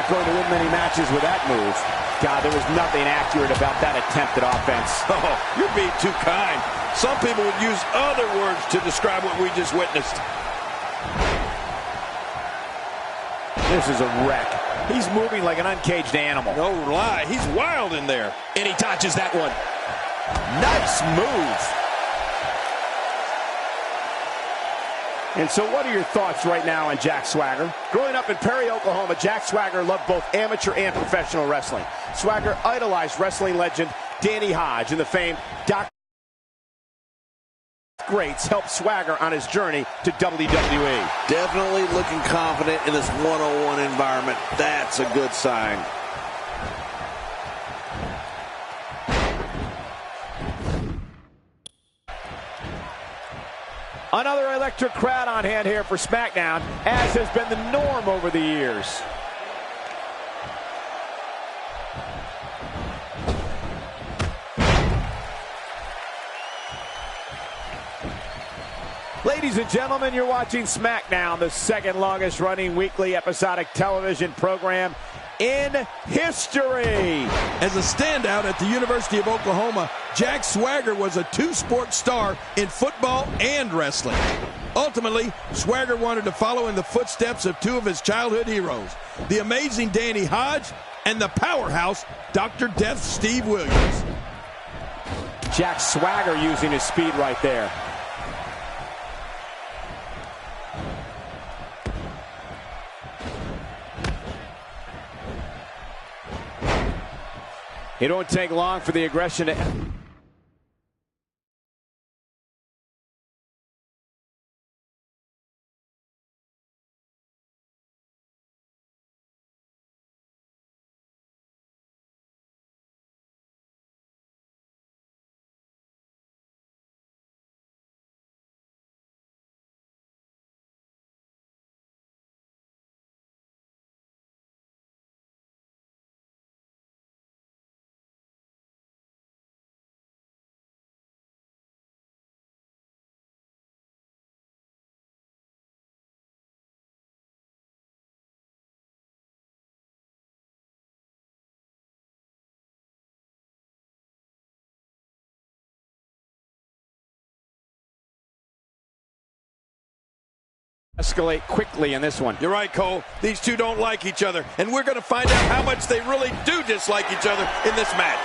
going to win many matches with that move. God, there was nothing accurate about that attempt at offense. Oh, you're being too kind. Some people would use other words to describe what we just witnessed. This is a wreck. He's moving like an uncaged animal. No lie, he's wild in there. And he dodges that one. Nice move. And so what are your thoughts right now on Jack Swagger? Growing up in Perry, Oklahoma, Jack Swagger loved both amateur and professional wrestling. Swagger idolized wrestling legend Danny Hodge, and the famed Dr. Greats helped Swagger on his journey to WWE. Definitely looking confident in this one-on-one environment. That's a good sign. Another electric crowd on hand here for SmackDown, as has been the norm over the years. Ladies and gentlemen, you're watching SmackDown, the second longest running weekly episodic television program in history. As a standout at the University of Oklahoma, Jack Swagger was a two-sport star in football and wrestling. Ultimately, Swagger wanted to follow in the footsteps of two of his childhood heroes, the amazing Danny Hodge and the powerhouse Dr. Death Steve Williams. Jack Swagger using his speed right there. It don't take long for the aggression to... escalate quickly in this one. You're right, Cole. These two don't like each other, and we're going to find out how much they really do dislike each other in this match.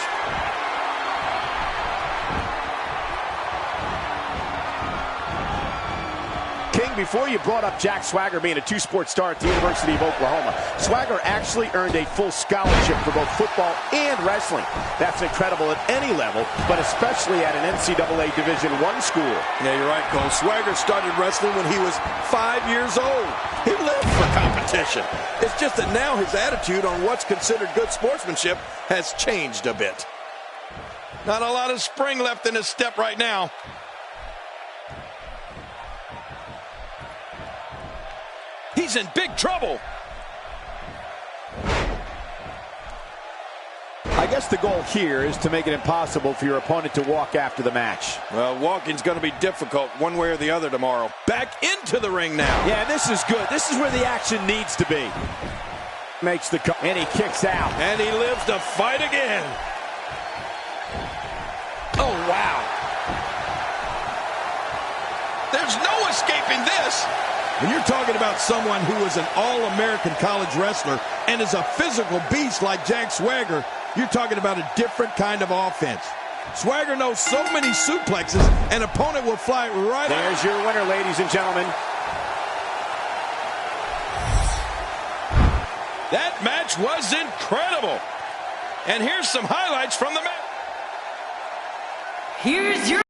King, before you brought up Jack Swagger being a two-sport star at the University of Oklahoma, Swagger actually earned a full scholarship for both football and wrestling. That's incredible at any level, but especially at an NCAA Division I school. Yeah, you're right, Cole. Swagger started wrestling when he was 5 years old. He lived for competition. It's just that now his attitude on what's considered good sportsmanship has changed a bit. Not a lot of spring left in his step right now. He's in big trouble. I guess the goal here is to make it impossible for your opponent to walk after the match. Well, walking's going to be difficult one way or the other tomorrow. Back into the ring now. Yeah, this is good. This is where the action needs to be. Makes the cut, and he kicks out. And he lives to fight again. Oh, wow. There's no escaping this. When you're talking about someone who is an all-American college wrestler and is a physical beast like Jack Swagger, you're talking about a different kind of offense. Swagger knows so many suplexes, an opponent will fly right out. There's your winner, ladies and gentlemen. That match was incredible. And here's some highlights from the match. Here's your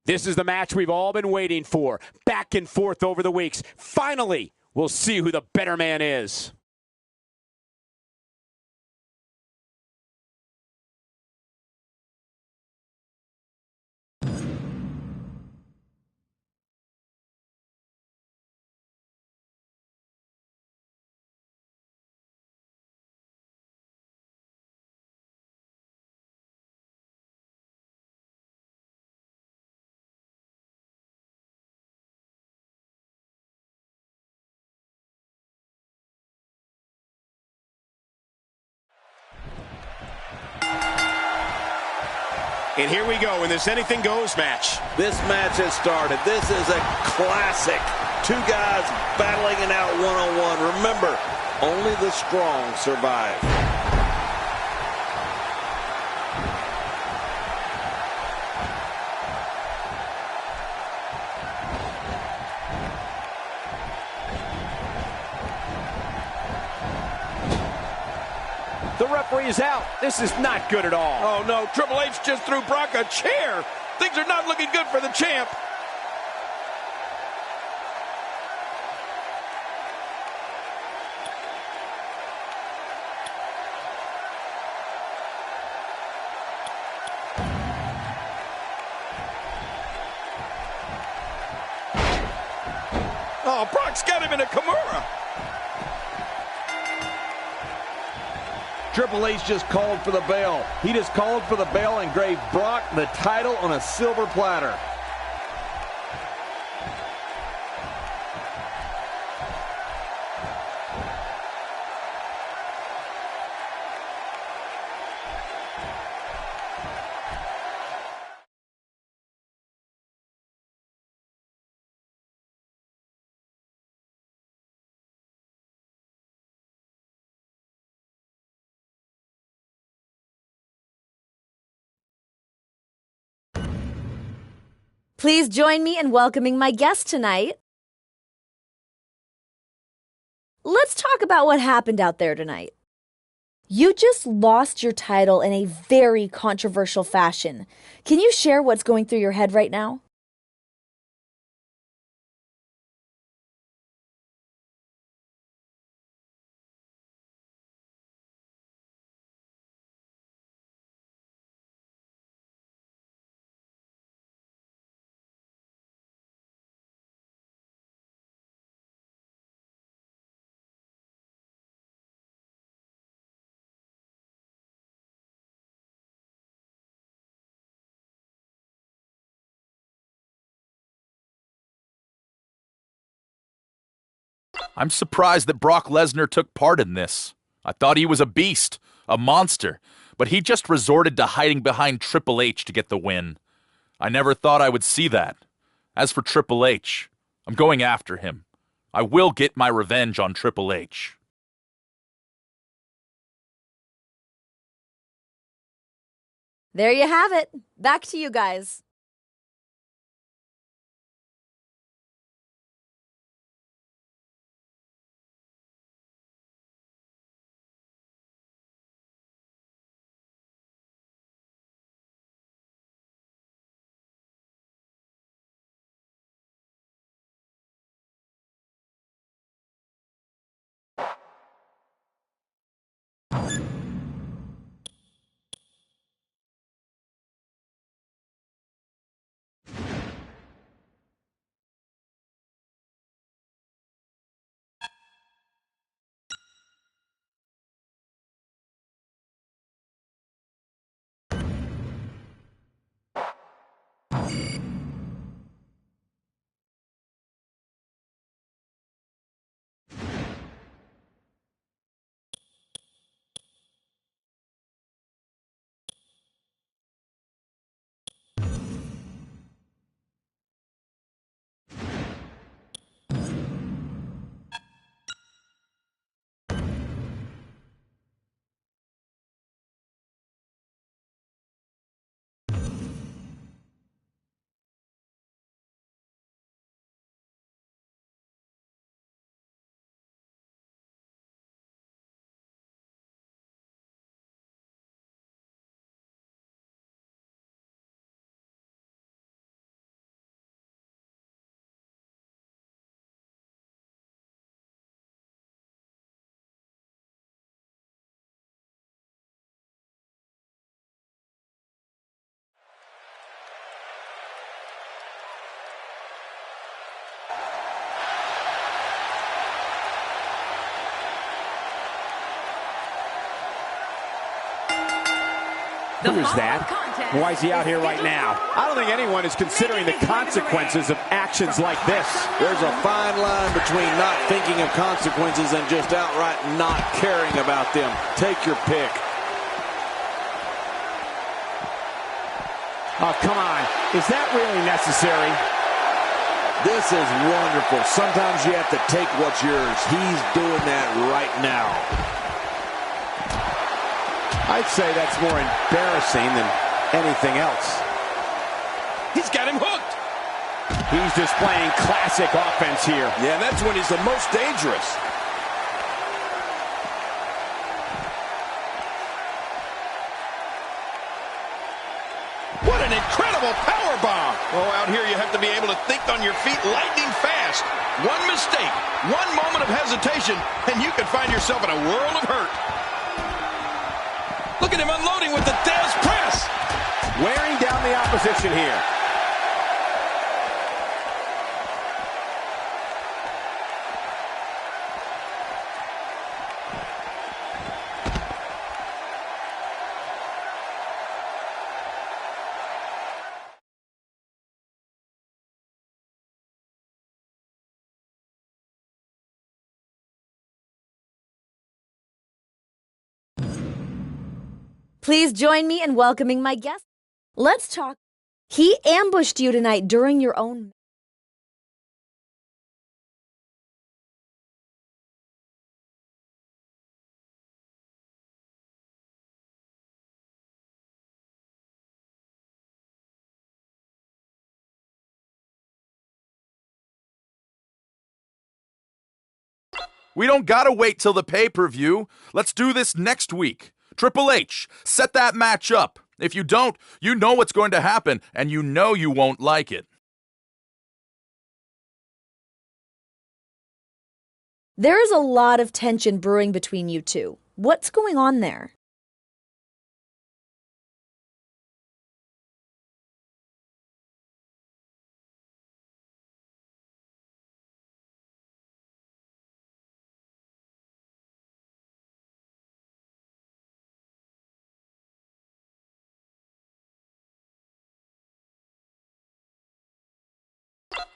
This is the match we've all been waiting for. Back and forth over the weeks. Finally, we'll see who the better man is. And here we go in this anything goes match. This match has started. This is a classic. Two guys battling it out one-on-one. Remember, only the strong survive. The referee is out. This is not good at all. Oh, no. Triple H just threw Brock a chair. Things are not looking good for the champ. Oh, Brock's got him in a Kimura. Triple H just called for the bell. He just called for the bell and gave Brock the title on a silver platter. Please join me in welcoming my guest tonight. Let's talk about what happened out there tonight. You just lost your title in a very controversial fashion. Can you share what's going through your head right now? I'm surprised that Brock Lesnar took part in this. I thought he was a beast, a monster, but he just resorted to hiding behind Triple H to get the win. I never thought I would see that. As for Triple H, I'm going after him. I will get my revenge on Triple H. There you have it. Back to you guys. Who is that? Why is he out here right now? I don't think anyone is considering the consequences of actions like this. There's a fine line between not thinking of consequences and just outright not caring about them. Take your pick. Oh, come on. Is that really necessary? This is wonderful. Sometimes you have to take what's yours. He's doing that right now. I'd say that's more embarrassing than anything else. He's got him hooked. He's displaying classic offense here. Yeah, that's when he's the most dangerous. What an incredible power bomb. Oh, out here you have to be able to think on your feet lightning fast. One mistake, one moment of hesitation, and you could find yourself in a world of hurt. Look at him unloading with the Dez press. Wearing down the opposition here. Please join me in welcoming my guest. Let's talk. He ambushed you tonight during your own. We don't gotta wait till the pay-per-view. Let's do this next week. Triple H, set that match up. If you don't, you know what's going to happen, and you know you won't like it. There is a lot of tension brewing between you two. What's going on there?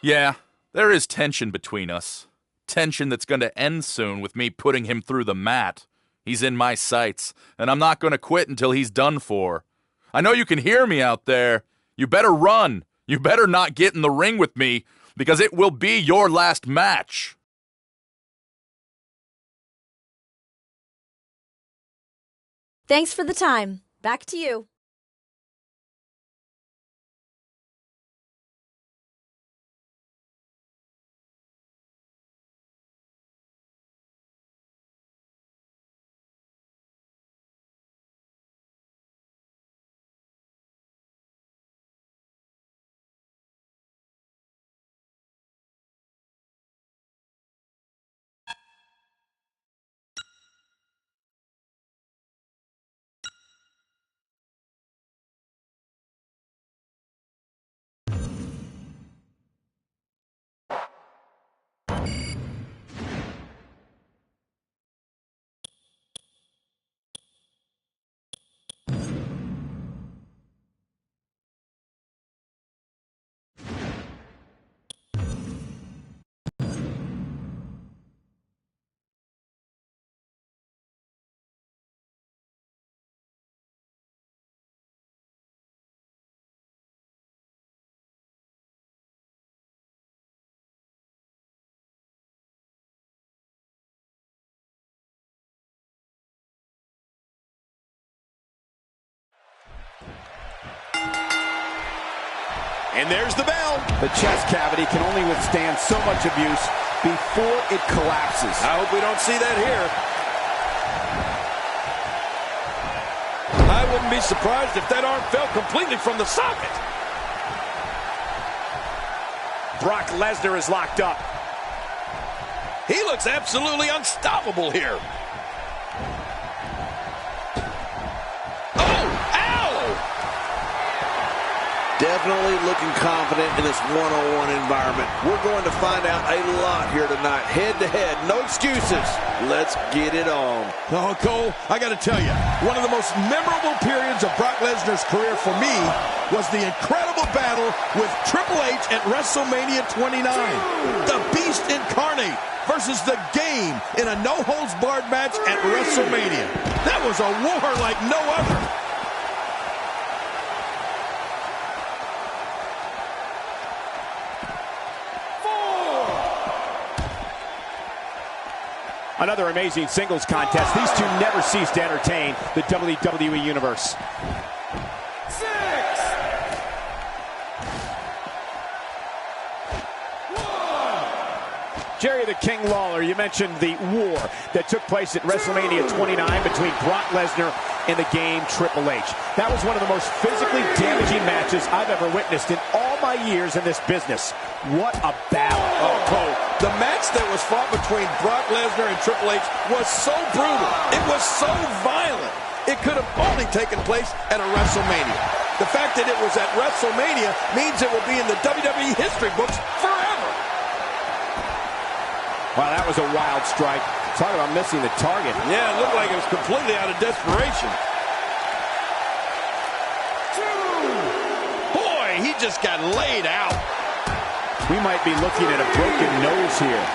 Yeah, there is tension between us. Tension that's going to end soon with me putting him through the mat. He's in my sights, and I'm not going to quit until he's done for. I know you can hear me out there. You better run. You better not get in the ring with me, because it will be your last match. Thanks for the time. Back to you. And there's the bell. The chest cavity can only withstand so much abuse before it collapses. I hope we don't see that here. I wouldn't be surprised if that arm fell completely from the socket. Brock Lesnar is locked up. He looks absolutely unstoppable here. Oh, ow! Definitely looking confident in this one-on-one environment. We're going to find out a lot here tonight. Head-to-head, no excuses. Let's get it on. Oh, Cole, I got to tell you, one of the most memorable periods of Brock Lesnar's career for me was the incredible battle with Triple H at WrestleMania 29. The Beast Incarnate versus The Game in a no-holds-barred match at WrestleMania. That was a war like no other. Another amazing singles contest. These two never cease to entertain the WWE Universe. 6. 1. Jerry the King Lawler, you mentioned the war that took place at WrestleMania 29 between Brock Lesnar and The Game, Triple H. That was one of the most physically damaging matches I've ever witnessed in all my years in this business. What a battle. Oh, Cole, the match that was fought between Brock Lesnar and Triple H was so brutal. It was so violent. It could have only taken place at a WrestleMania. The fact that it was at WrestleMania means it will be in the WWE history books forever. Wow, that was a wild strike. Talk about missing the target. Yeah, it looked like it was completely out of desperation. 2. Boy, he just got laid out. We might be looking at a broken nose here.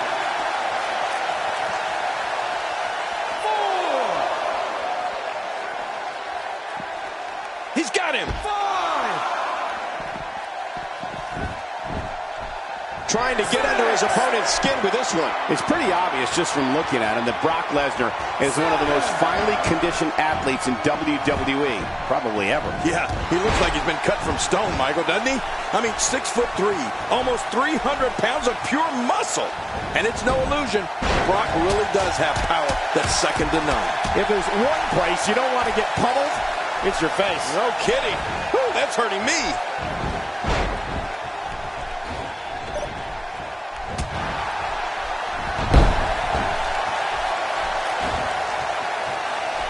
4. He's got him. 5. Trying to get under his opponent's skin with this one. It's pretty obvious just from looking at him that Brock Lesnar is one of the most finely conditioned athletes in WWE, probably ever. Yeah, he looks like he's been cut from stone, Michael, doesn't he? I mean, 6'3", almost 300 pounds of pure muscle. And it's no illusion, Brock really does have power that's second to none. If there's one place you don't want to get pummeled, it's your face. No kidding. Whew, that's hurting me.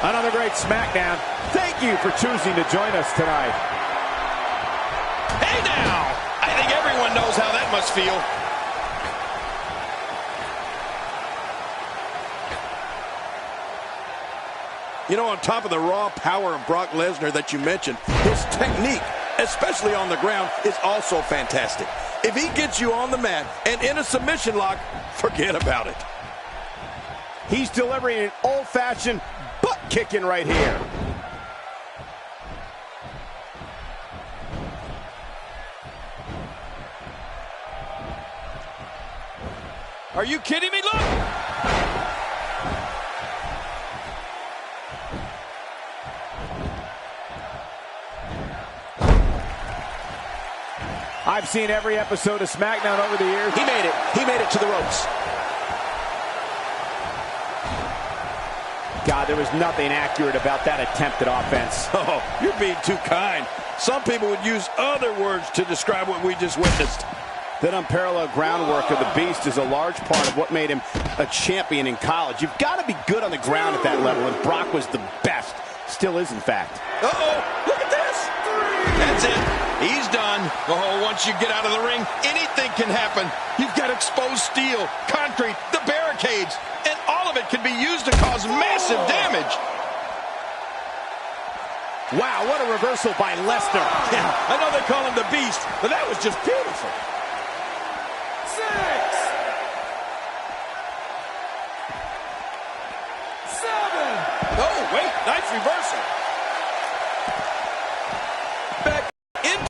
Another great SmackDown. Thank you for choosing to join us tonight. Hey now! I think everyone knows how that must feel. You know, on top of the raw power of Brock Lesnar that you mentioned, his technique, especially on the ground, is also fantastic. If he gets you on the mat and in a submission lock, forget about it. He's delivering an old-fashioned butt kicking right here. Are you kidding me? Look! I've seen every episode of SmackDown over the years. He made it. He made it to the ropes. God, there was nothing accurate about that attempted offense. Oh, you're being too kind. Some people would use other words to describe what we just witnessed. That unparalleled groundwork of the Beast is a large part of what made him a champion in college. You've got to be good on the ground at that level, and Brock was the best. Still is, in fact. Uh-oh, look at this. That's it. He's done. Oh, once you get out of the ring, anything can happen. You've got exposed steel, concrete, the barricades, and all of it can be used to cause massive damage. Wow, what a reversal by Lesnar. Yeah, I know they call him the Beast, but that was just beautiful.